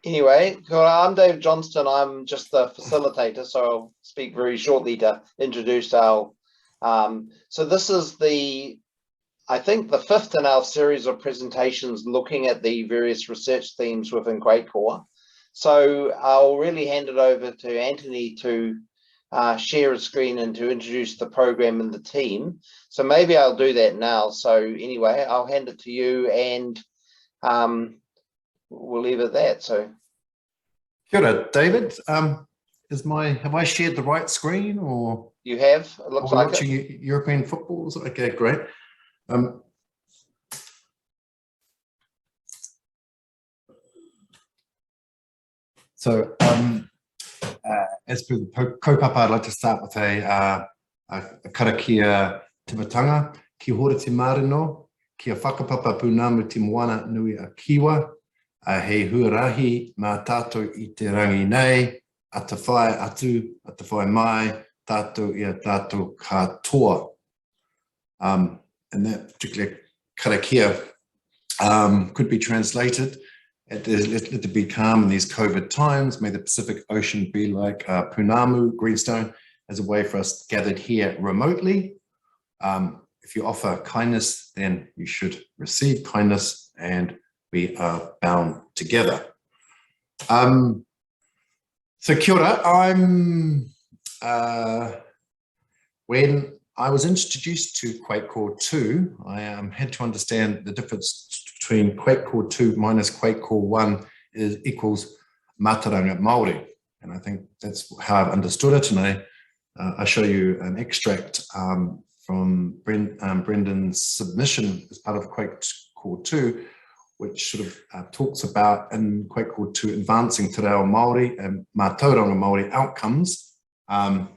Anyway, I'm Dave Johnston. I'm just the facilitator, so I'll speak very shortly to introduce our. So this is I think the fifth in our series of presentations looking at the various research themes within QuakeCoRE. So I'll really hand it over to Anthony to share a screen and to introduce the program and the team. So maybe I'll do that now. So anyway, I'll hand it to you and we'll leave it at that. So, kia ora, David. Have I shared the right screen, or you have? It looks like watching it. European football? Okay, great. As per the Kaupapa, I'd like to start with a karakia timatanga, ki hora te marino, kia whakapapa pūnamu te moana nui a kiwa, hei huarahi mā tātou I te rangi nei, ata whae atu, ata whae mai, tātou ia tātou katoa. And that particular karakia could be translated, let there be calm in these COVID times, may the Pacific Ocean be like Pūnamu, Greenstone, as a way for us gathered here remotely. If you offer kindness, then you should receive kindness, and we are bound together. So kia ora, when I was introduced to QuakeCoRE 2, I had to understand the difference between QuakeCoRE 2 minus QuakeCoRE 1 equals Mātauranga Māori. And I think that's how I've understood it. And I show you an extract from Brendan's submission as part of QuakeCoRE 2, which sort of talks about in QuakeCoRE 2 advancing Te Ao Māori and Mātauranga Māori outcomes. And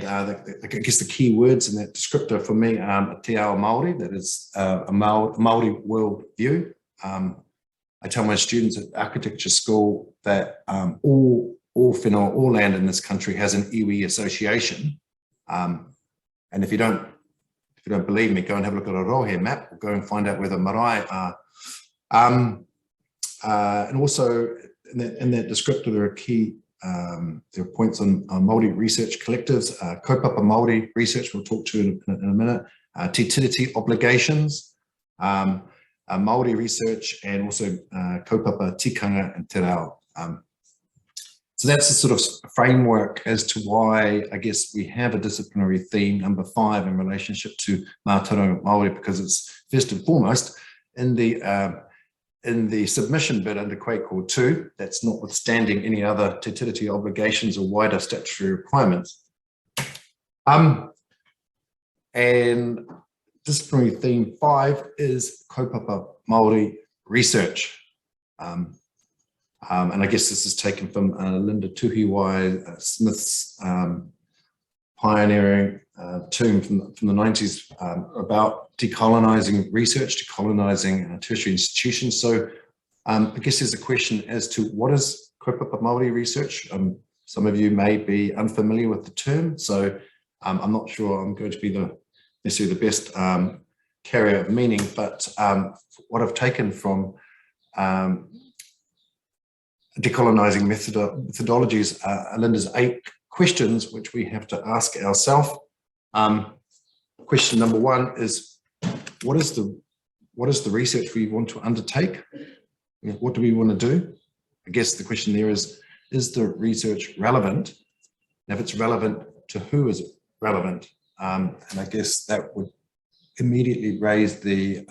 I guess the key words in that descriptor for me are Te Ao Māori, that is a Māori world view. I tell my students at architecture school that all whenua, all land in this country has an iwi association. And if you don't believe me, go and have a look at a rohe map, or go and find out where the marae are. And also in that descriptor, there are key there are points on Māori research collectives, Kaupapa Māori research we'll talk to in a minute, Te Tiriti obligations, Māori research, and also Kaupapa tikanga and te rao. So that's the sort of framework as to why I guess we have a disciplinary theme, number 5, in relationship to Mātauranga Māori, because it's first and foremost in the submission bit under QuakeCoRE 2, that's notwithstanding any other Te Tiriti obligations or wider statutory requirements. And disciplinary theme 5 is Kaupapa Māori research. And I guess this is taken from Linda Tuhiwai Smith's pioneering term from the 90s about decolonizing research, decolonizing tertiary institutions. So I guess there's a question as to what is Kaupapa Māori research. Some of you may be unfamiliar with the term, so I'm not sure I'm going to be necessarily the best carrier of meaning, but what I've taken from decolonizing methodologies are Linda's 8 questions which we have to ask ourselves. Question number 1 is, what is the research we want to undertake? What do we want to do? I guess the question there is the research relevant? And if it's relevant, to who is it relevant? And I guess that would immediately raise the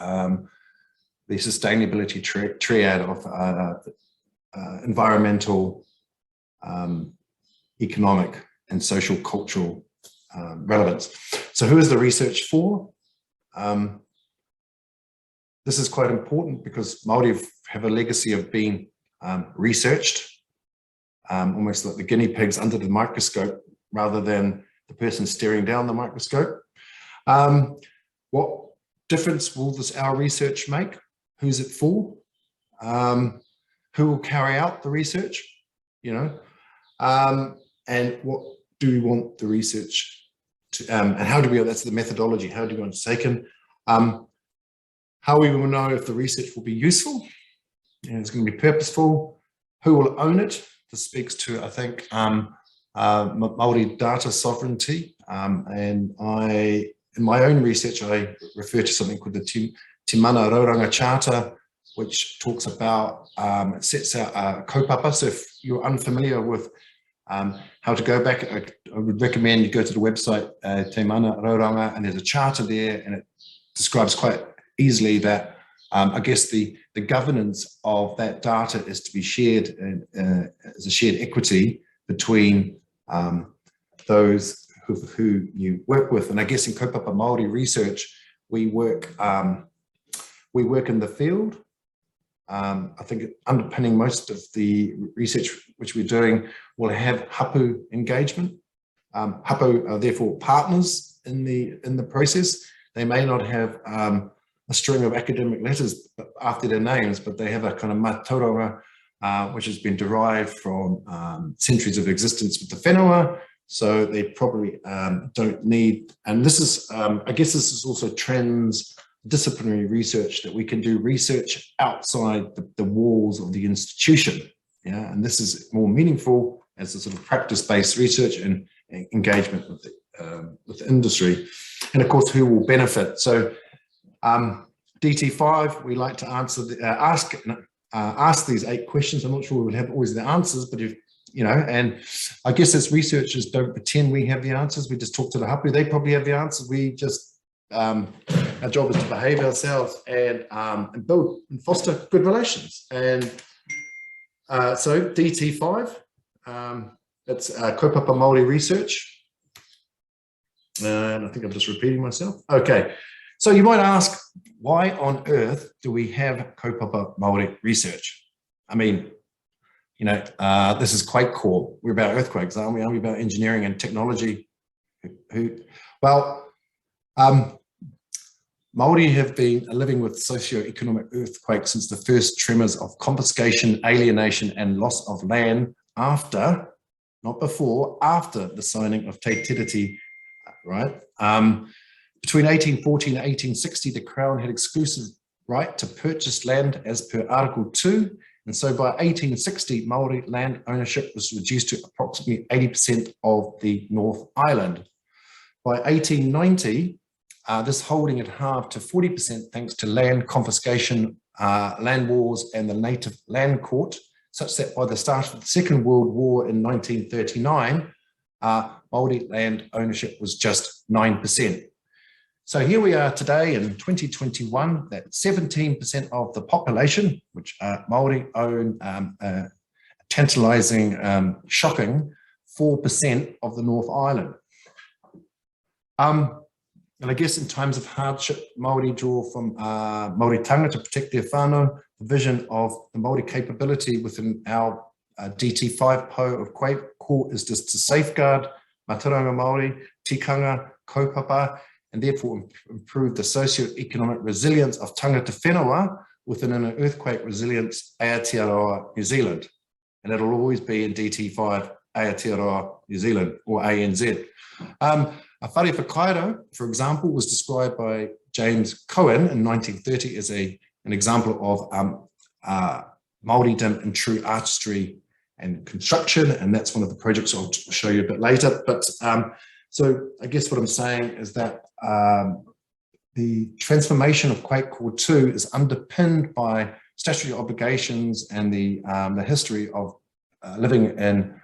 sustainability triad of environmental, economic, and social cultural relevance. So who is the research for? This is quite important because Māori have a legacy of being researched, almost like the guinea pigs under the microscope rather than the person staring down the microscope. What difference will our research make? Who's it for? Who will carry out the research? And what do we want the research to, and how do we, that's the methodology, how do we want it taken? How we will know if the research will be useful, and it's going to be purposeful, who will own it? This speaks to, I think, Māori data sovereignty. And in my own research, I refer to something called the Tūmanako Charter, which talks about, it sets out Kaupapa. So if you're unfamiliar with how to go back, I would recommend you go to the website, Tūmanako, and there's a charter there, and it describes quite easily that I guess the governance of that data is to be shared as a shared equity between those who you work with. And I guess in Kaupapa Māori research, we work in the field. I think underpinning most of the research which we're doing will have hapū engagement. Hapū are therefore partners in the process. They may not have a string of academic letters after their names, but they have a kind of Mātauranga, which has been derived from centuries of existence with the whenua. So they probably don't need, and this is, I guess this is also disciplinary research, that we can do research outside the walls of the institution. Yeah, and this is more meaningful as a sort of practice-based research and engagement with the industry. And of course, who will benefit? So DT5, we like to answer ask these 8 questions. I'm not sure we'll have always the answers, but if and I guess as researchers don't pretend we have the answers. We just talk to the hapū. They probably have the answers. We just our job is to behave ourselves and build and foster good relations. And so DT5, that's Kaupapa Māori research. And I think I'm just repeating myself. Okay, so you might ask, why on earth do we have Kaupapa Māori research? I mean, this is QuakeCoRE. We're about earthquakes, aren't we? Aren't we about engineering and technology? Well, Māori have been living with socio-economic earthquakes since the first tremors of confiscation, alienation, and loss of land after, not before, after the signing of Te Tiriti, right? Between 1840 and 1860, the Crown had exclusive right to purchase land as per Article 2. And so by 1860, Māori land ownership was reduced to approximately 80% of the North Island. By 1890, this holding had halved to 40% thanks to land confiscation, land wars, and the Native Land Court, such that by the start of the Second World War in 1939, Māori land ownership was just 9%. So here we are today in 2021, that 17% of the population, which Māori own, tantalizing, shocking, 4% of the North Island. And I guess in times of hardship, Māori draw from Māori tangata to protect their whānau. The vision of the Māori capability within our DT5 PO of QuakeCoRE is just to safeguard Mātauranga Māori, tikanga, kaupapa, and therefore improve the socio-economic resilience of tangata whenua within an earthquake resilience Aotearoa, New Zealand. And it'll always be in DT5 Aotearoa, New Zealand, or ANZ. A whare whakairo, for example, was described by James Cohen in 1930 as an example of Māoridom in true artistry and construction, and that's one of the projects I'll show you a bit later. But so I guess what I'm saying is that the transformation of QuakeCoRE 2 is underpinned by statutory obligations and the history of living in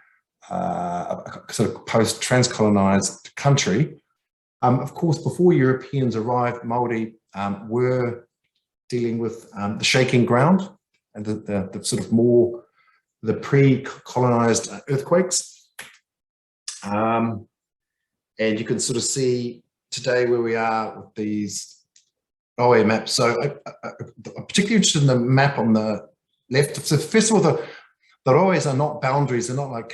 a sort of post-transcolonized country. Of course, before Europeans arrived, Māori were dealing with the shaking ground and the sort of more the pre-colonized earthquakes. And you can sort of see today where we are with these Roe maps. So I'm particularly interested in the map on the left. So first of all, the Roes are not boundaries. They're not like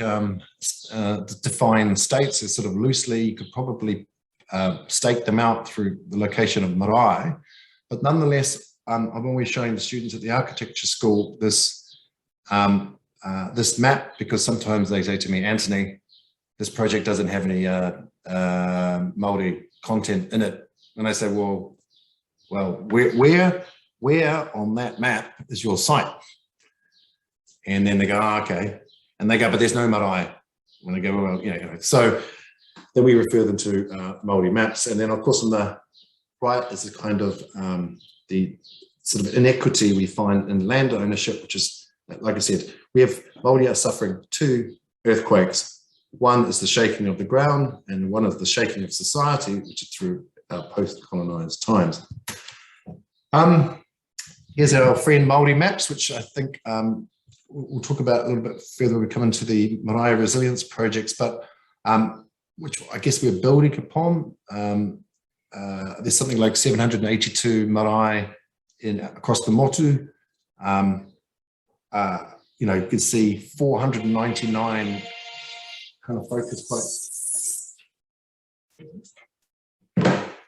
defined states. They're sort of loosely, you could probably stake them out through the location of marae. But nonetheless, I'm always showing the students at the architecture school this map, because sometimes they say to me, Anthony, this project doesn't have any Māori content in it. And I say, well, where on that map is your site? And then they go, oh, okay. And they go, but there's no marae. And they go, well, so then we refer them to Māori maps. And then, of course, on the right is the kind of the sort of inequity we find in land ownership, which is, like I said, we have Māori are suffering 2 earthquakes. One is the shaking of the ground, and one is the shaking of society, which is through post-colonized times. Here's our friend Māori maps, which I think we'll talk about a little bit further when we come into the marae resilience projects, but which I guess we're building upon. There's something like 782 marae across the motu. You can see 499 kind of focus points.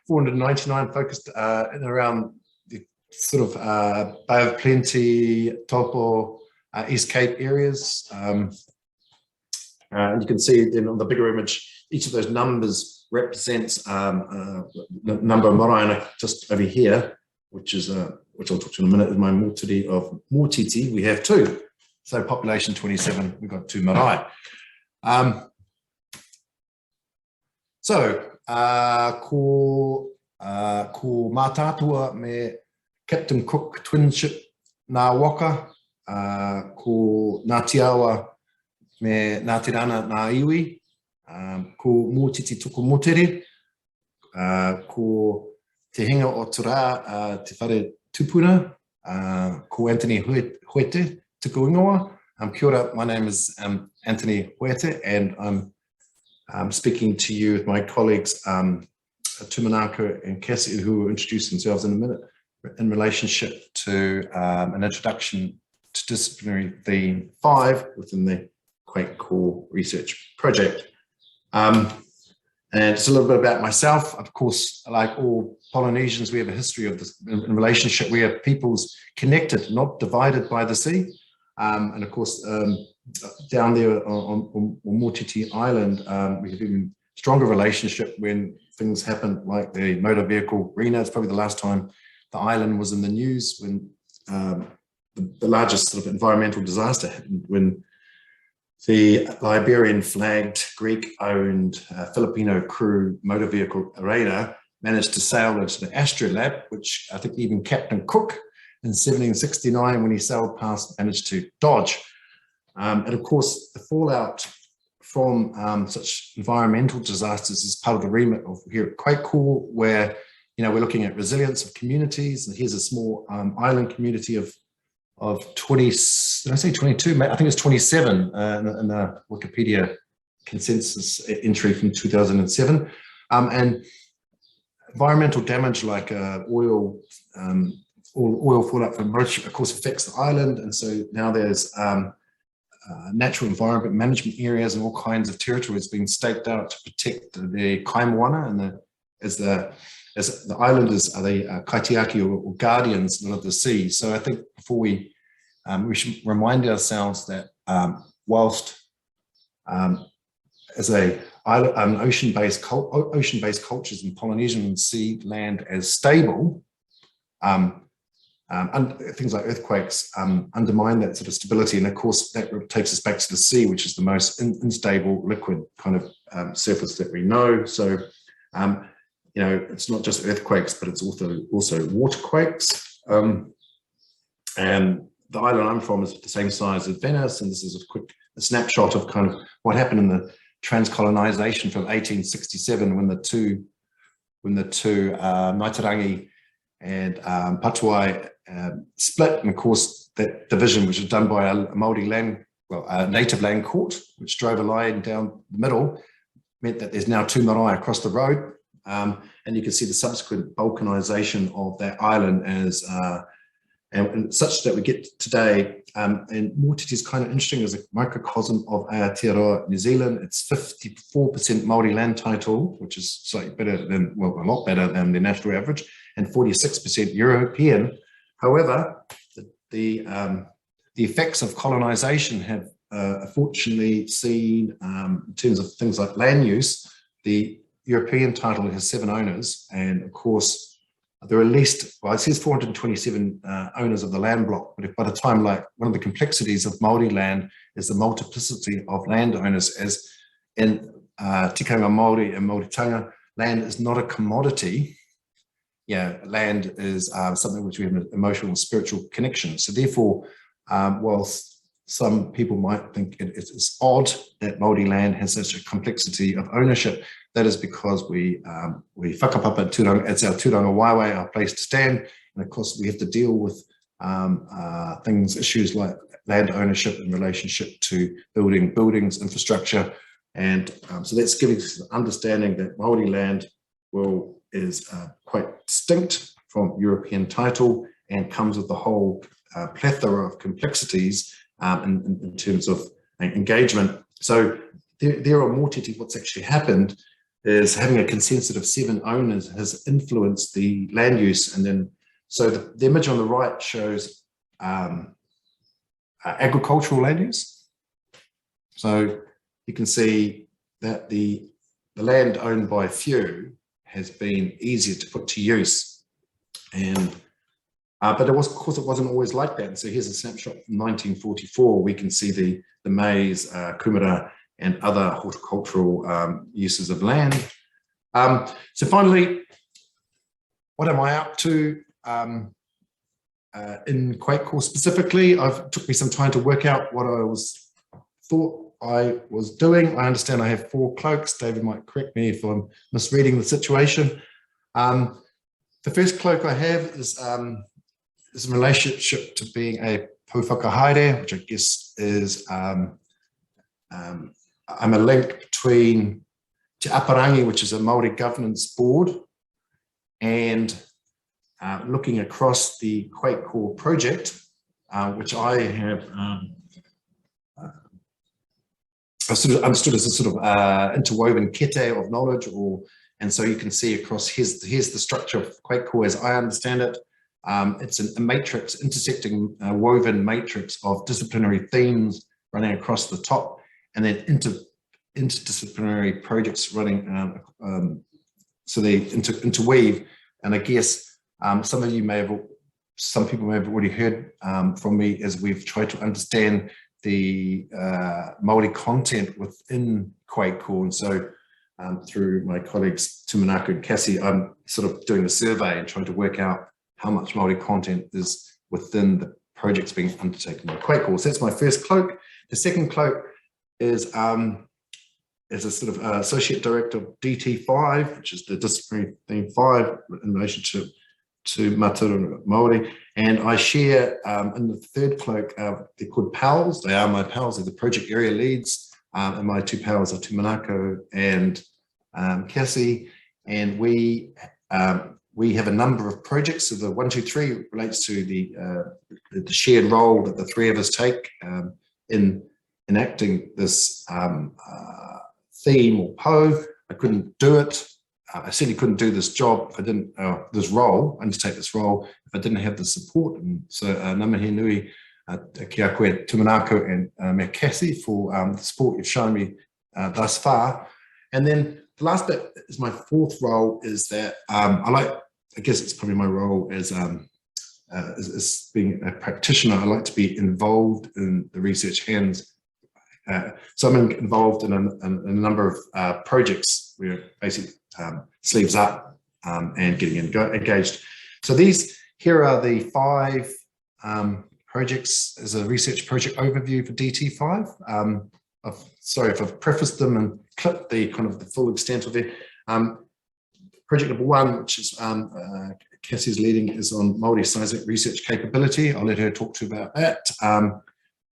499 focused in and around the sort of Bay of Plenty, Taupo, East Cape areas. And you can see then on the bigger image, each of those numbers represents the number of marae. And just over here, which I'll talk to in a minute, is my mōtiri of Mōtiti, we have 2. So population 27, we've got 2 marae. Ko mātātua me Captain Cook twin ship Ngā Waka, ko Ngāti Awa me Ngāti Rana Ngā Iwi, ko Mōtiti tuku motere, ko Te Hinga o Tura Te Whare Tupuna, ko Anthony Hoete tuku ingoa. Kia ora, my name is Anthony Hoete, and I'm speaking to you with my colleagues Tūmanako and Cassie, who will introduce themselves in a minute in relationship to an introduction to disciplinary theme 5 within the QuakeCoRE research project. And just a little bit about myself. Of course, like all Polynesians, we have a history of this in relationship. We are peoples connected, not divided by the sea. And of course, down there on Mōtiti Island, we have even stronger relationship when things happen like the motor vehicle arena. It's probably the last time the island was in the news, when the largest sort of environmental disaster happened, when the Liberian flagged, Greek-owned Filipino crew motor vehicle arena managed to sail into the astrolabe, which I think even Captain Cook in 1769, when he sailed past, managed to dodge. And of course, the fallout from such environmental disasters is part of the remit of here at QuakeCoRE, where we're looking at resilience of communities. And here's a small island community of 20. Did I say 22? I think it's 27 in the Wikipedia consensus entry from 2007. And environmental damage like oil fallout from Mauritius, of course, affects the island, and so now there's natural environment management areas and all kinds of territories being staked out to protect the kaimoana, and as the islanders are the kaitiaki or guardians of the sea. So I think before we should remind ourselves that whilst as ocean-based cultures in Polynesian see land as stable, and things like earthquakes undermine that sort of stability, and of course that takes us back to the sea, which is the most unstable liquid kind of surface that we know. So it's not just earthquakes, but it's also waterquakes. And the island I'm from is the same size as Venice, and this is a snapshot of kind of what happened in the transcolonization from 1867, when the two Ngaitarangi and Patuai split, and of course that division, which was done by a Māori a native land court, which drove a line down the middle, meant that there's now 2 marae across the road, and you can see the subsequent balkanization of that island as and such that we get today. And Mōtiti is kind of interesting as a microcosm of Aotearoa, New Zealand. It's 54% Māori land title, which is slightly better than, well, a lot better than the national average, and 46% European. However, the effects of colonization have unfortunately seen, in terms of things like land use, the European title has 7 owners, and of course, there are at least, well, it says 427 owners of the land block, but if by the time, like, one of the complexities of Māori land is the multiplicity of landowners, as in Te Ao Māori and Māoritanga, land is not a commodity. Yeah, land is something which we have an emotional and spiritual connection. So therefore, whilst some people might think it's odd that Māori land has such a complexity of ownership, that is because we whakapapa tūranga, it's our tūranga waiwai, our place to stand. And of course, we have to deal with issues like land ownership in relationship to buildings, infrastructure. And so that's giving us an understanding that Māori land is quite distinct from European title and comes with the whole plethora of complexities in terms of engagement. So there are more to what's actually happened is having a consensus of 7 owners has influenced the land use. And then, so the image on the right shows agricultural land use. So you can see that the land owned by few has been easier to put to use. And but of course, it wasn't always like that. And so here's a snapshot from 1944. We can see the maize, kumara, and other horticultural uses of land. So finally, what am I up to in QuakeCoRE specifically? It took me some time to work out what I thought I was doing. I understand I have 4 cloaks. David might correct me if I'm misreading the situation. The first cloak I have is in relationship to being a pouwhakahaere, which I guess is I'm a link between Te Aparangi, which is a Māori governance board, and looking across the QuakeCoRE project, which I have I sort of understood as a sort of interwoven kete of knowledge, and so you can see across, here's the structure of QuakeCoRE as I understand it. It's a matrix, intersecting woven matrix of disciplinary themes running across the top, and then interdisciplinary projects running, so they interweave. And I guess some people may have already heard from me as we've tried to understand the Māori content within QuakeCoRE. And so through my colleagues Tūmanako and Cassie, I'm sort of doing a survey and trying to work out how much Māori content is within the projects being undertaken by QuakeCoRE. So that's my first cloak. The second cloak is as a sort of associate director of DT5, which is the Disciplinary Theme 5 in relation to Mātauranga Māori. And I share in the third cloak, they're called pals. They are my pals, they're the project area leads. And my 2 pals are Tūmanako and Cassie. And we have a number of projects. So the 1, 2, 3 relates to the shared role that the 3 of us take in enacting this theme or po. I couldn't do it. I certainly couldn't do this job if I didn't, undertake this role, if I didn't have the support. And so namahi nui ki a koe Tūmanako and me Cassie for the support you've shown me thus far. And then the last bit is my 4th role, is that I guess it's probably my role as being a practitioner. I like to be involved in the research hands. So I'm involved in a number of projects where basically sleeves up and getting engaged. So here are the 5 projects as a research project overview for DT5. Sorry if I've prefaced them and clipped the kind of the full extent of it. Project number 1, which is Cassie's leading, is on Māori seismic research capability. I'll let her talk to you about that.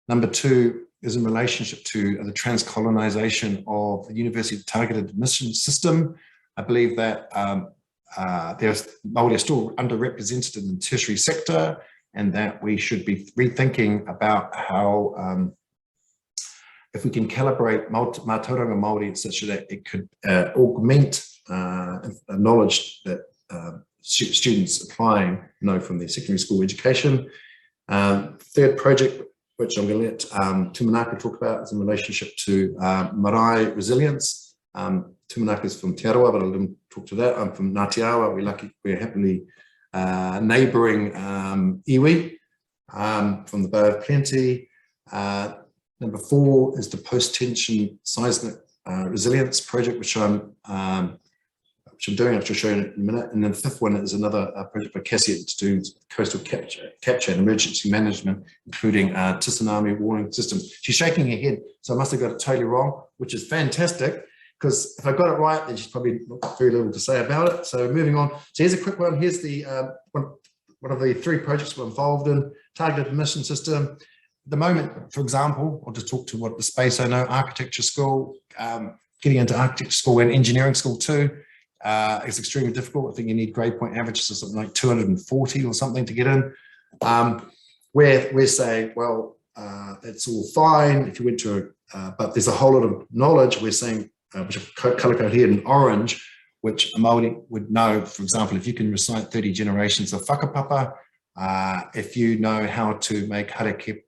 Number 2 is in relationship to the transcolonisation of the university targeted admission system. I believe that Māori are still underrepresented in the tertiary sector, and that we should be rethinking about how, if we can calibrate Mātauranga Māori such that it could augment knowledge that students applying know from their secondary school education. Third project, which I'm going to let Tūmanako talk about, is in relationship to marae resilience. Tūmanako is from Te Aroa, but I didn't talk to that. I'm from Ngāti Awa. We're happily neighbouring iwi from the Bay of Plenty. Number 4 is the post-tension seismic resilience project, which I'm doing, which I'll show you in a minute. And then the 5th one is another project by Cassie to do coastal capture and emergency management, including tsunami warning systems. She's shaking her head, so I must have got it totally wrong, which is fantastic, because if I got it right, then she's probably got very little to say about it. So moving on. So here's a quick one. Here's the one of the 3 projects we're involved in, targeted mission system. At the moment, for example, I'll just talk to what the space I know, architecture school, getting into architecture school and engineering school too. It's extremely difficult. I think you need grade point averages of something like 240 or something to get in. Where we're saying, well, that's all fine if you went to but there's a whole lot of knowledge we're saying, which are colour coded here in orange, which a Māori would know. For example, if you can recite 30 generations of whakapapa, if you know how to make harakeke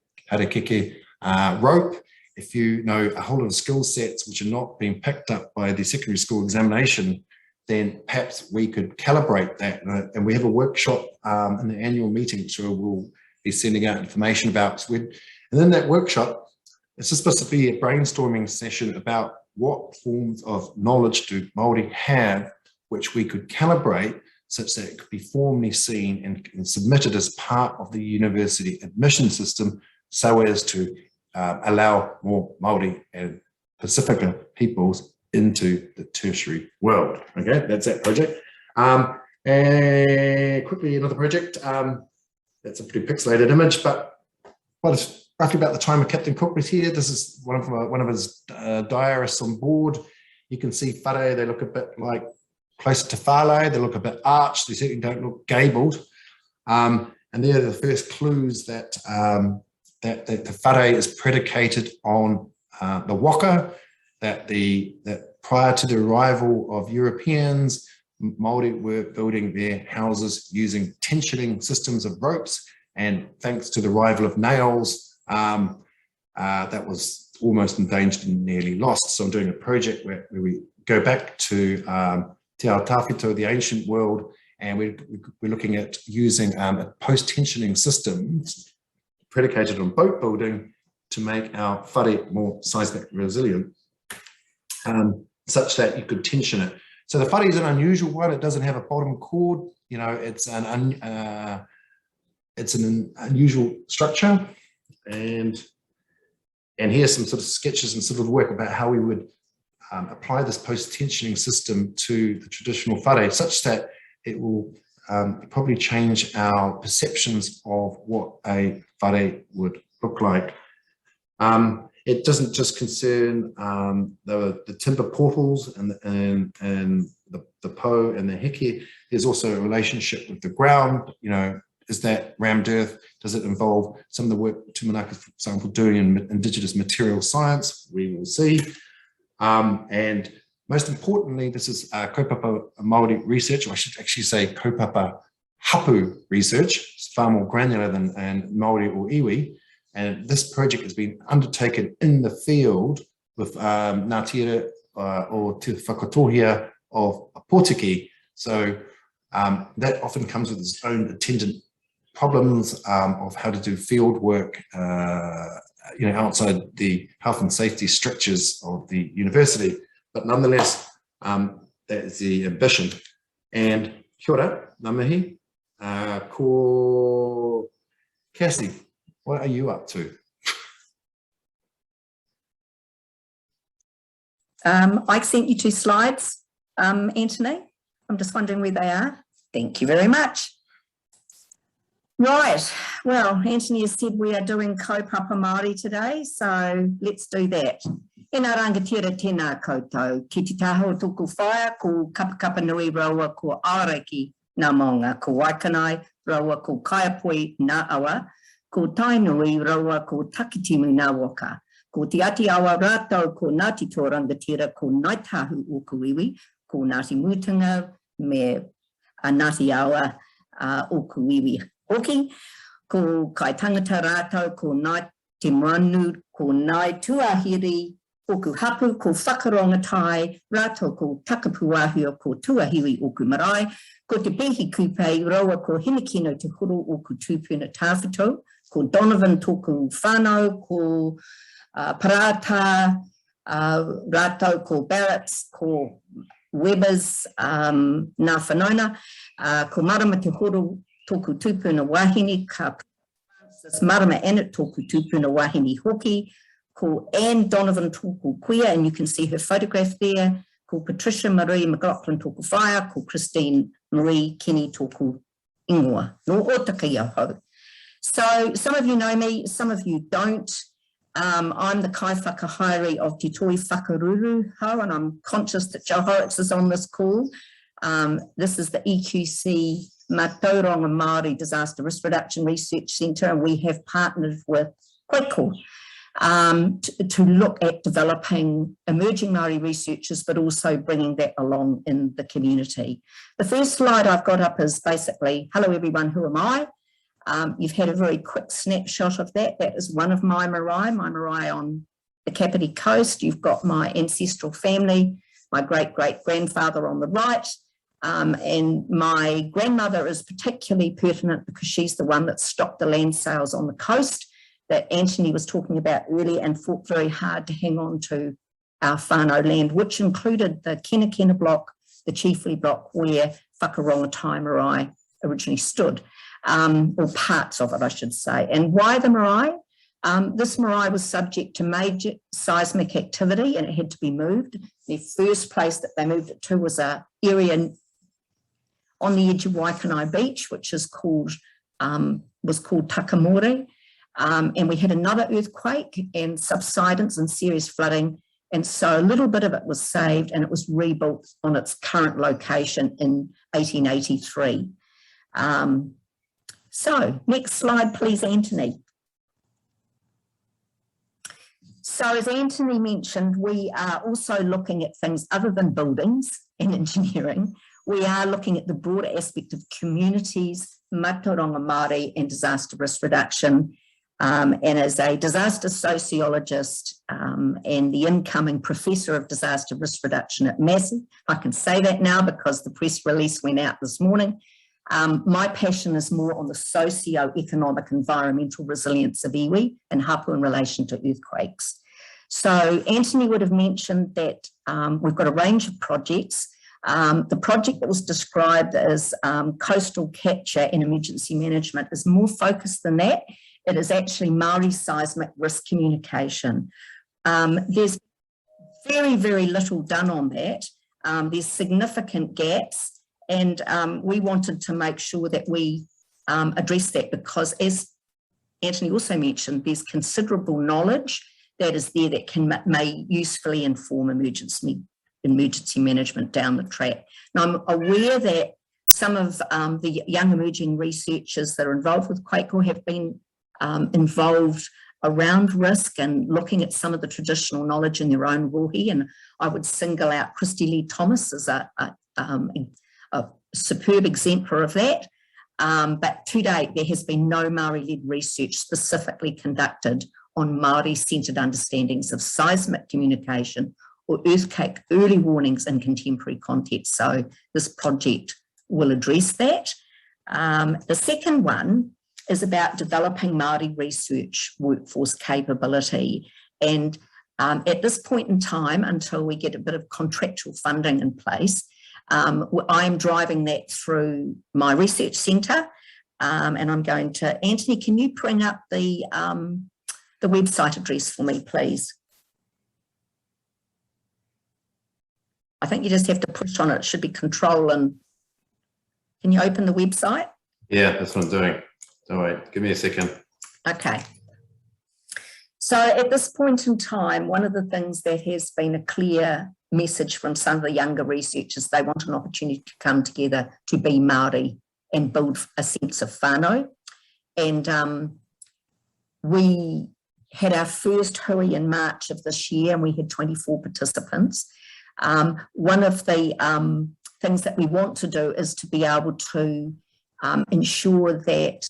rope, if you know a whole lot of skill sets which are not being picked up by the secondary school examination, then perhaps we could calibrate that. And we have a workshop in the annual meeting, which we'll be sending out information about. And in that workshop, it's just supposed to be a brainstorming session about what forms of knowledge do Māori have, which we could calibrate such that it could be formally seen and submitted as part of the university admission system, so as to allow more Māori and Pacifica peoples into the tertiary world. Okay, that's that project. And quickly, another project. That's a pretty pixelated image, but what is roughly about the time of Captain Cook was here. This is one of his diarists on board. You can see whare, they look a bit like closer to whānau, they look a bit arched, they certainly don't look gabled. And they're the first clues that that the whare is predicated on the waka, that prior to the arrival of Europeans, Māori were building their houses using tensioning systems of ropes, and thanks to the arrival of nails, that was almost endangered and nearly lost. So I'm doing a project where we go back to Te Ao Tāwhito, the ancient world, and we're looking at using a post-tensioning systems predicated on boat building to make our whare more seismic resilient, such that you could tension it. So the whare is an unusual one. It doesn't have a bottom chord. You know, it's an unusual structure. And here's some sort of sketches and sort of work about how we would apply this post-tensioning system to the traditional whare, such that it will probably change our perceptions of what a whare would look like. It doesn't just concern the timber portals and the po and the heke. There's also a relationship with the ground. You know, is that rammed earth? Does it involve some of the work Tūmanako, for example, doing in Indigenous material science? We will see. And most importantly, this is Kaupapa Māori research, or I should actually say Kaupapa hapū research. It's far more granular than Māori or iwi. And this project has been undertaken in the field with Ngā Tira or Te Whakatohia of Pōtiki. So that often comes with its own attendant problems of how to do field work, you know, outside the health and safety strictures of the university. But nonetheless, that is the ambition. And kia ora, ngā mihi, ko Cassie. What are you up to? I sent you 2 slides, Anthony. I'm just wondering where they are. Thank you very much. Right, well, Anthony has said we are doing Kaupapa Māori today, so let's do that. E nā rangatira tēnā koutou, ki te taho tōku whaia, ko kapakapa nui raua ko aoraki nā maunga, ko waikanai raua ko kaiapoi nā awa, ko tainui raua ko takitimu nā waka, ko te ati awa rātou ko Ngāti tō rangatira ko naitahu o kuiwi, ko Ngāti mutunga me Ngāti awa o kuiwi hoki, ko kai tangata rātou ko Ngāti manu, ko Ngāi tuahiri, oku hapū, ko whakaronga tai, rātou ko takapuahia, ko tuahiri oku marae, Ko te pehi kupe raua ko Hinekino te horo o ko tūpuna tāwhito, ko Donovan tōku whānau, ko Parata, rātou ko Barretts, ko Webbers, nā whanauna, ko Marama te horo tōku tūpuna wahine, ka Marama Annett tōku tūpuna wahine hoki, ko Anne Donovan tōku queer, and you can see her photograph there, ko Patricia Marie McLaughlin tōku whaia, ko Christine Marie Kenney tōku ingoa. No otaka ia hau. So some of you know me, some of you don't. I'm the kai whakahaere of Te Toi Whakaruru hau, and I'm conscious that Joe Horrocks is on this call. This is the EQC Mātauranga Māori Disaster Risk Reduction Research Centre, and we have partnered with QuakeCoRE to look at developing emerging Māori researchers, but also bringing that along in the community. The first slide I've got up is basically, hello everyone, who am I? You've had a very quick snapshot of that. That is one of my marae on the Kapiti Coast. You've got my ancestral family, my great-great-grandfather on the right, and my grandmother is particularly pertinent because she's the one that stopped the land sales on the coast that Anthony was talking about earlier and fought very hard to hang on to our whānau land, which included the Kenney block, the Chiefly block where Whakarongotai marae originally stood. Or parts of it, I should say. And why the marae? This marae was subject to major seismic activity and it had to be moved. The first place that they moved it to was an area on the edge of Waikanae Beach, which is called, was called Takamore. And we had another earthquake and subsidence and serious flooding. And so a little bit of it was saved and it was rebuilt on its current location in 1883. So next slide, please, Anthony. So as Anthony mentioned, we are also looking at things other than buildings and engineering. We are looking at the broader aspect of communities, Mātauranga Māori and disaster risk reduction. And as a disaster sociologist and the incoming professor of disaster risk reduction at Massey, I can say that now because the press release went out this morning. My passion is more on the socio-economic environmental resilience of iwi and hapū in relation to earthquakes. So Anthony would have mentioned that we've got a range of projects. The project that was described as coastal capture and emergency management is more focused than that. It is actually Māori seismic risk communication. There's very, very little done on that. There's significant gaps. And we wanted to make sure that we address that because, as Anthony also mentioned, there's considerable knowledge that is there that may usefully inform emergency management down the track. Now, I'm aware that some of the young emerging researchers that are involved with QuakeCoRE have been involved around risk and looking at some of the traditional knowledge in their own rohi. And I would single out Christy Lee Thomas as a superb exemplar of that, but to date there has been no Māori-led research specifically conducted on Māori-centred understandings of seismic communication or earthquake early warnings in contemporary context. So this project will address that. The second one is about developing Māori research workforce capability, and at this point in time, until we get a bit of contractual funding in place, I'm driving that through my research centre, and I'm going to, Anthony, can you bring up the website address for me, please? I think you just have to push on it. It should be control and, can you open the website? Yeah, that's what I'm doing. All right, give me a second. Okay. So at this point in time, one of the things that has been a clear message from some of the younger researchers, they want an opportunity to come together to be Māori and build a sense of whānau. And we had our first hui in March of this year and we had 24 participants. One of the things that we want to do is to be able to ensure that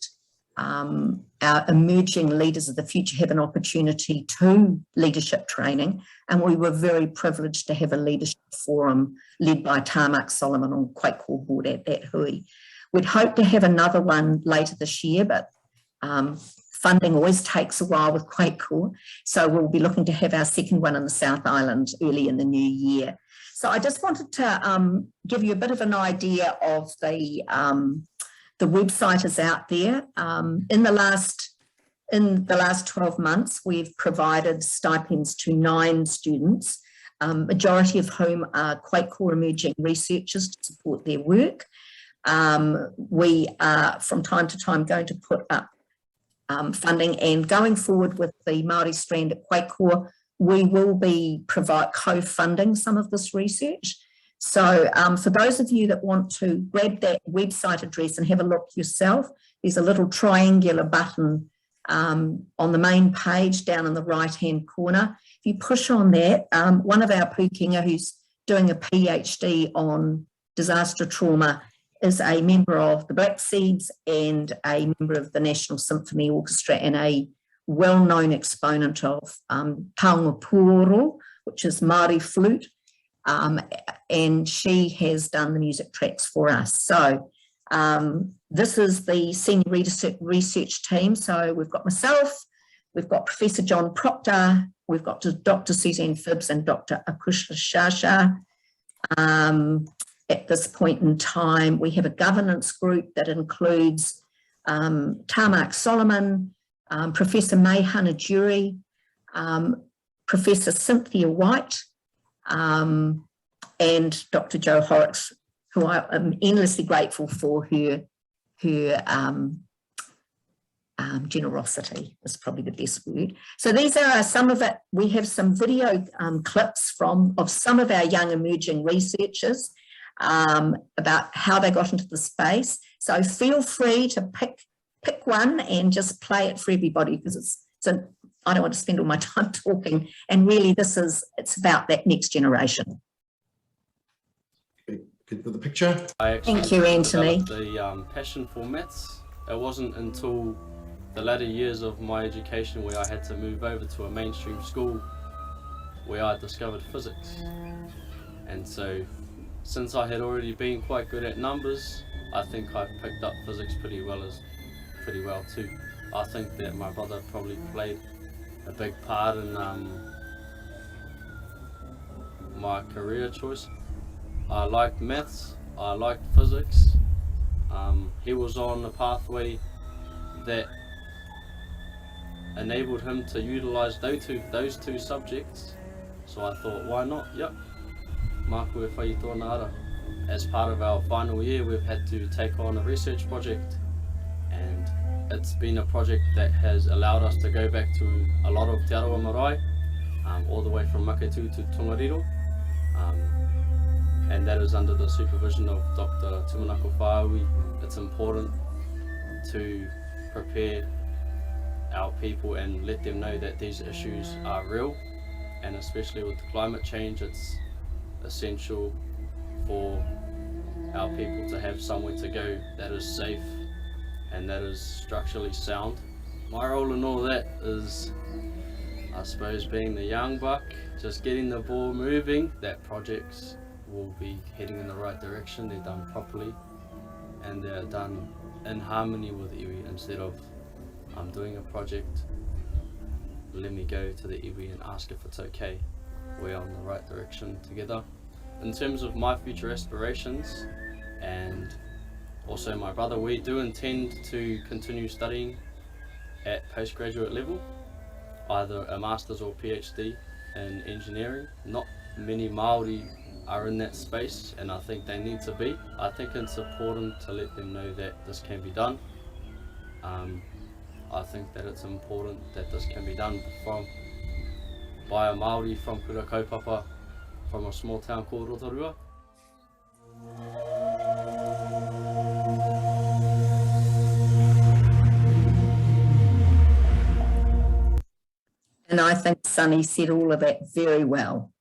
our emerging leaders of the future have an opportunity to leadership training, and we were very privileged to have a leadership forum led by Tūmanako Solomon on QuakeCoRE board at that hui. We'd hope to have another one later this year, but funding always takes a while with QuakeCoRE, so we'll be looking to have our second one in the South Island early in the new year. So I just wanted to give you a bit of an idea of the website is out there. In the last 12 months, we've provided stipends to 9 students, majority of whom are QuakeCoRE emerging researchers to support their work. We are from time to time going to put up funding, and going forward with the Māori strand at QuakeCoRE, we will be co-funding some of this research. So for those of you that want to grab that website address and have a look yourself, there's a little triangular button on the main page down in the right-hand corner. If you push on that, one of our pūkenga who's doing a PhD on disaster trauma is a member of the Black Seeds and a member of the National Symphony Orchestra and a well-known exponent of taonga pūoro, which is Māori flute. And she has done the music tracks for us. So this is the senior research team. So we've got myself, we've got Professor John Proctor, we've got Dr. Suzanne Phibbs and Dr. Akusha Shasha. At this point in time, we have a governance group that includes Tūmanako Solomon, Professor May Hanajuri, Professor Cynthia White, and Dr. Jo Horrocks, who I am endlessly grateful for her generosity is probably the best word. So these are some of it. We have some video clips of some of our young emerging researchers about how they got into the space. So feel free to pick one and just play it for everybody, because I don't want to spend all my time talking, and really it's about that next generation. Good with the picture. Thank you, Anthony. The passion for maths. It wasn't until the latter years of my education where I had to move over to a mainstream school where I discovered physics. And so since I had already been quite good at numbers, I think I picked up physics pretty well too. I think that my brother probably played a big part in my career choice. I liked maths, I liked physics. He was on a pathway that enabled him to utilise those two subjects. So I thought, why not? Yep, māku e whai tōna ara. As part of our final year, we've had to take on a research project, and it's been a project that has allowed us to go back to a lot of Te Ao Māori, all the way from Maketu to Tongariro, and that is under the supervision of Dr. Tūmanako Whāui. It's important to prepare our people and let them know that these issues are real, and especially with climate change, it's essential for our people to have somewhere to go that is safe and that is structurally sound. My role in all that is, I suppose, being the young buck, just getting the ball moving, that projects will be heading in the right direction, they're done properly, and they're done in harmony with iwi. Instead of I'm doing a project, let me go to the iwi and ask if it's okay. We're on the right direction together. In terms of my future aspirations, and also my brother, we do intend to continue studying at postgraduate level, either a master's or PhD in engineering. Not many Māori are in that space, and I think they need to be. I think it's important to let them know that this can be done. I think that it's important that this can be done by a Māori from Kaupapa, from a small town called Rotorua. And I think Sunny said all of that very well.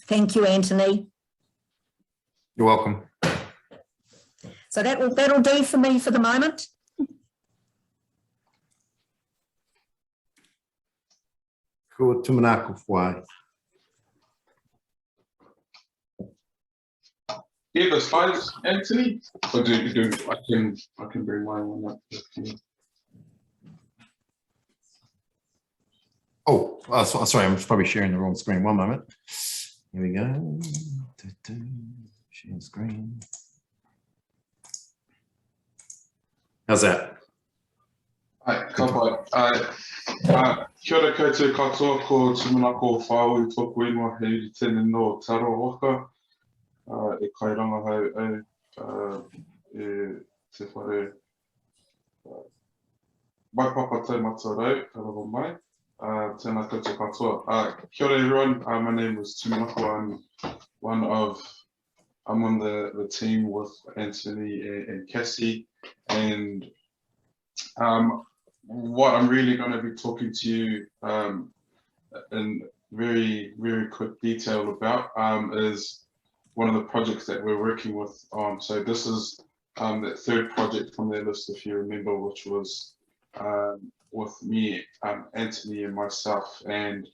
Thank you, Anthony. You're welcome. So that'll do for me for the moment. Ko Tūmanako whai. Yeah, the slides, Anthony. Or I can bring mine one up. Oh, sorry, I'm probably sharing the wrong screen. One moment. Here we go. Share screen. How's that? Hi, Kaupapa. Kia ora koutou katoa ko Tūmanako whāui tōku whenua he uri tēnei no Taro waka. E kairanga hau e te whare waipapa tau Mātauranga, karawa mai. Tēnā koutou katoa. Kia ora everyone, my name is Tūmanako. I'm on the team with Anthony and Cassie, and what I'm really going to be talking to you in very, very quick detail about is one of the projects that we're working with on. So this is that third project from their list, if you remember, which was with me, Anthony and myself. And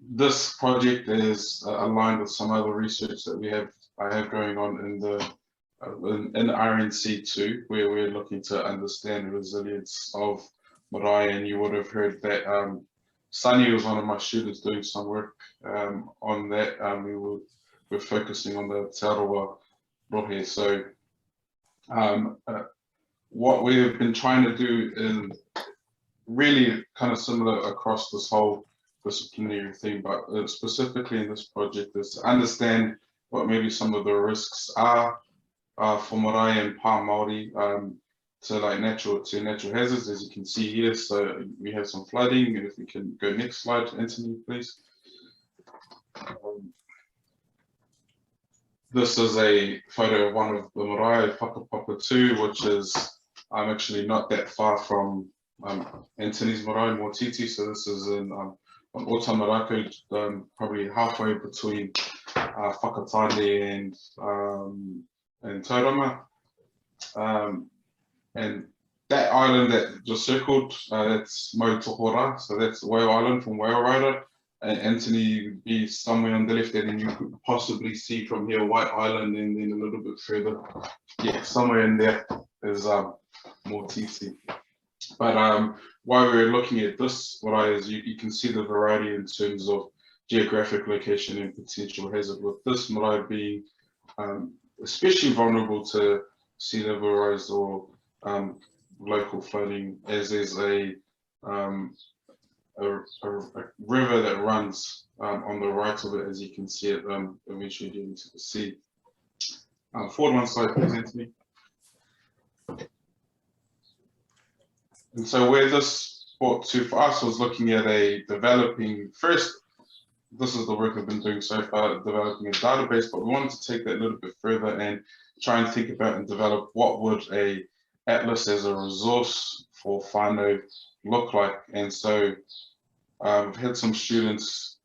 this project is aligned with some other research that I have going on in the in RNC too, where we're looking to understand the resilience of marae. And you would have heard that Sunny was one of my students doing some work on that. We're focusing on the Te Arawa rohe. So what we've been trying to do is really kind of similar across this whole disciplinary thing, but specifically in this project is to understand what maybe some of the risks are for marae and pā Māori to natural hazards, as you can see here. So we have some flooding, and if we can go next slide, Anthony, please. This is a photo of one of the marae, Kaupapa 2, which is actually not that far from Anthony's marae, Motiti. So this is in on Ōtamarako, probably halfway between Whakataane and Tauranga. And that island that just circled, that's Mātauranga, so that's Whale Island from Whale Rider. And Anthony would be somewhere on the left there, and you could possibly see from here White Island, and then a little bit further, yeah, somewhere in there is Motiti. But while we're looking at this, what is you can see the variety in terms of geographic location and potential hazard, with this marae being especially vulnerable to sea level rise or local flooding, as there's a river that runs on the right of it, as you can see it eventually getting to the sea. Forward one slide, please, Anthony. And so where this brought to for us was looking at this is the work we've been doing so far, developing a database, but we wanted to take that a little bit further and try and think about and develop what would a atlas as a resource for whānau look like. And so we've had some students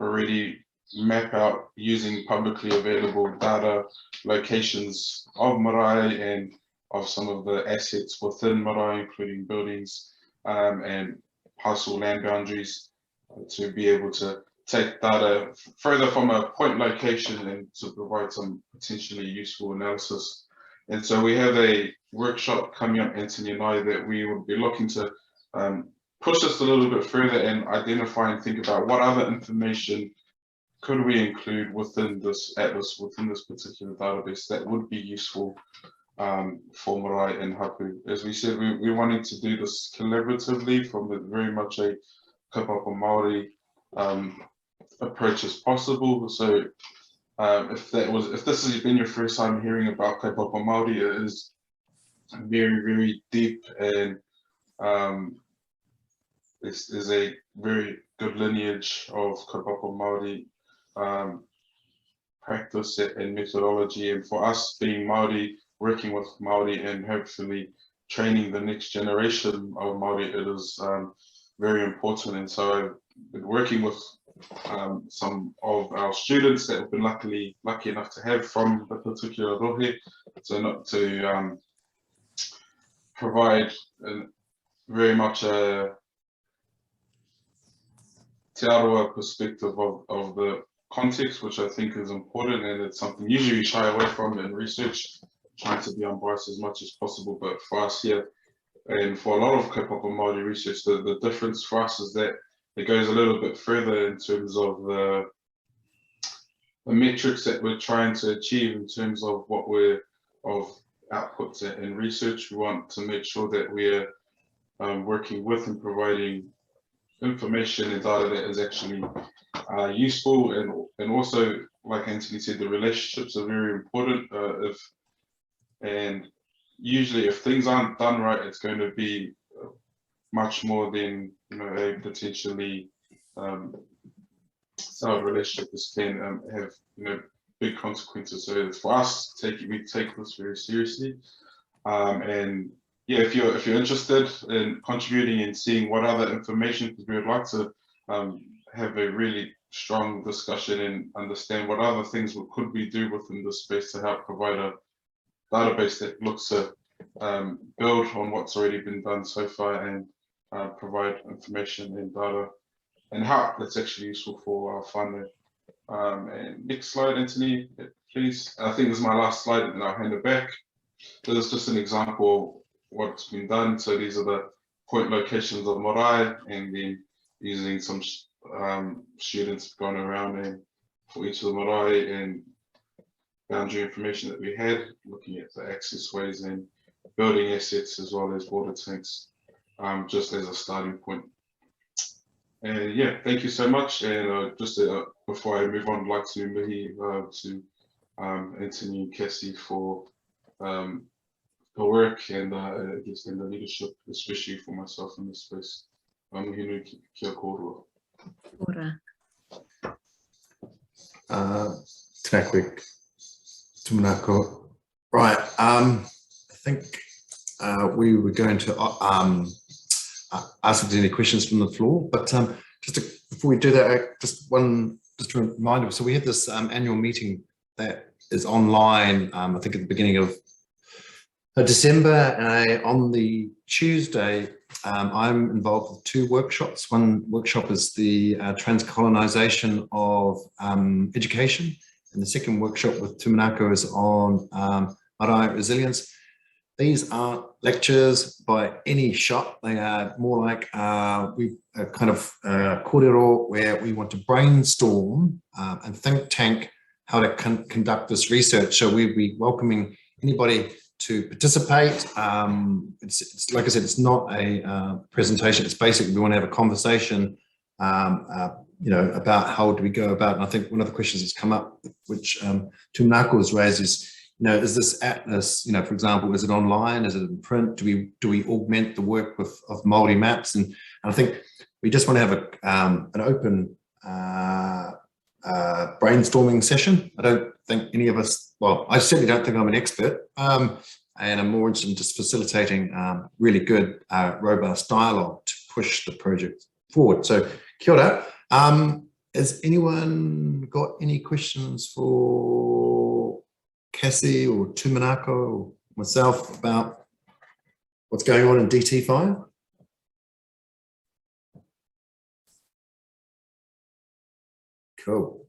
already map out using publicly available data locations of marae and of some of the assets within marae, including buildings and parcel land boundaries, to be able to take data further from a point location and to provide some potentially useful analysis. And so we have a workshop coming up, Anthony and I, that we will be looking to push us a little bit further and identify and think about what other information could we include within this atlas, within this particular database that would be useful for marae and hapū. As we said, we're wanting to do this collaboratively from very much a Kaupapa Māori approach as possible. So if this has been your first time hearing about Kaupapa Māori, it is very, very deep, and this is a very good lineage of Kaupapa Māori practice and methodology. And for us being Māori, working with Māori and hopefully training the next generation of Māori, it is very important. And so I've been working with some of our students that have been lucky enough to have from the particular rohe, so not to provide very much a Te Aroa perspective of the context, which I think is important, and it's something usually we shy away from in research, trying to be unbiased as much as possible. But for us here, and for a lot of Kaupapa Māori research, the difference for us is that it goes a little bit further in terms of the metrics that we're trying to achieve in terms of what we're of outputs in research. We want to make sure that we're working with and providing information and data that is actually useful, and also, like Anthony said, the relationships are very important. And usually, if things aren't done right, it's going to be much more than a potentially sour relationship. This can have big consequences. So it's for us, we take this very seriously, and yeah, if you're interested in contributing and seeing what other information, because we would like to have a really strong discussion and understand what other things could we do within this space to help provide a database that looks to build on what's already been done so far, and provide information and data and how that's actually useful for our whānau. And next slide, Anthony, please. I think this is my last slide, and I'll hand it back. This is just an example of what's been done. So these are the point locations of marae, and then using some students going around and for each of the marae and boundary information that we had, looking at the access ways and building assets as well as water tanks, just as a starting point. And yeah, thank you so much. And just before I move on, I'd like to mihi to Anthony and Cassie for the work and I guess and the leadership, especially for myself in this space. Mihi nui kia kōrua. Ora. Tēnā koe, Tūmanako. Right, I think we were going to ask if there's any questions from the floor, but before we do that, just a reminder. So we have this annual meeting that is online, I think at the beginning of December, and on the Tuesday, I'm involved with 2 workshops. One workshop is the transcolonisation of education, and the second workshop with Tūmanako is on marae resilience. These aren't lectures by any shot. They are more like we kind of kōrero, where we want to brainstorm and think tank how to conduct this research. So we'll be welcoming anybody to participate. It's like I said, it's not a presentation. It's basically we want to have a conversation, about how do we go about. And I think one of the questions that's come up, which Tūmanako has raised, is, is this atlas, for example, is it online? Is it in print? Do we augment the work of Māori maps? And I think we just want to have an open brainstorming session. I don't think any of us, well, I certainly don't think I'm an expert, and I'm more interested in just facilitating really good, robust dialogue to push the project forward. So, kia ora. Has anyone got any questions for Cassie or Tūmanako or myself about what's going on in DT5? Cool.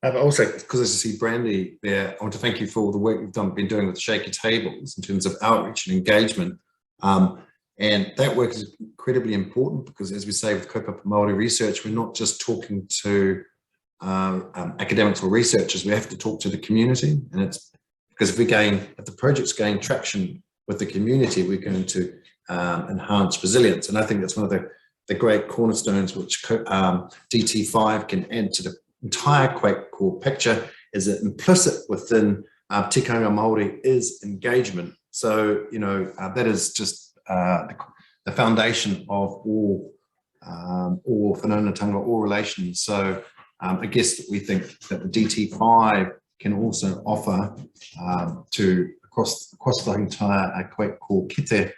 Also, because I see Brandy there, I want to thank you for all the work you've been doing with Shaky Tables in terms of outreach and engagement. And that work is incredibly important because, as we say with Kaupapa Māori research, we're not just talking to academics or researchers, we have to talk to the community. And it's because if the projects gain traction with the community, we're going to enhance resilience. And I think that's one of the great cornerstones which DT5 can add to the entire QuakeCoRE picture, is that implicit within Tikanga Māori is engagement. So, that is just the foundation of all whanaungatanga, all relations. So I guess we think that the DT5 can also offer to across the entire QuakeCoRE kite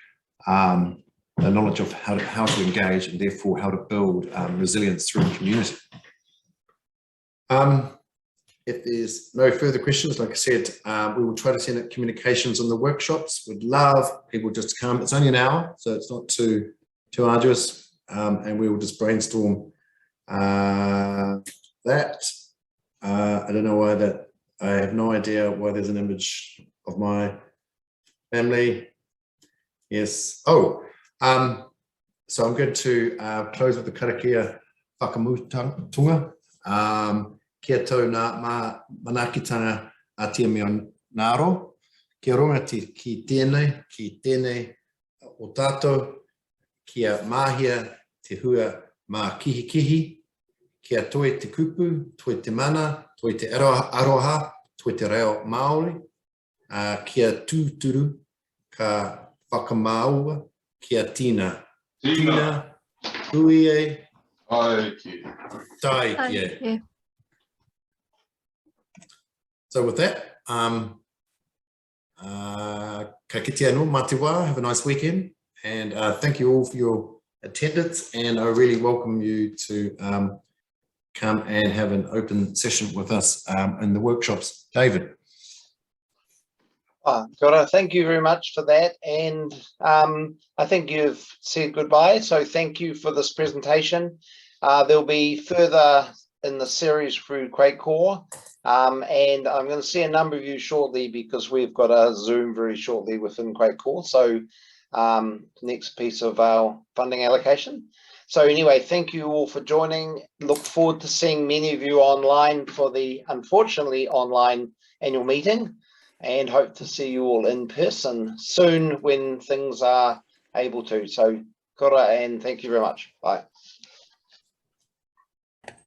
the knowledge of how to engage and therefore how to build resilience through community. If there's no further questions, like I said, we will try to send out communications on the workshops. We'd love people just to come. It's only an hour, so it's not too arduous, and we will just brainstorm that. I don't know why that, I have no idea why there's an image of my family. Yes. Oh, so I'm going to close with the karakia whakamutunga. Kia tau nā manakitanga a tia mea nāro. Kia ronga ki tēnei o tātou. Kia mahia te hua mā kihi. Kia toi te kupu, toi te mana, toi te aroha, toi te reo Māori. Kia tūturu ka whakamāua. Kia tina. Tina. Hui e. Tai ki. So with that, ka kite anō, mā te wā, have a nice weekend, and thank you all for your attendance, and I really welcome you to come and have an open session with us in the workshops. David. Thank you very much for that, and I think you've said goodbye, so thank you for this presentation. There'll be further in the series through QuakeCoRE, and I'm going to see a number of you shortly because we've got a Zoom very shortly within QuakeCoRE, so next piece of our funding allocation. So anyway, thank you all for joining. Look forward to seeing many of you online for the unfortunately online annual meeting, and hope to see you all in person soon when things are able to. So kora, and thank you very much. Bye.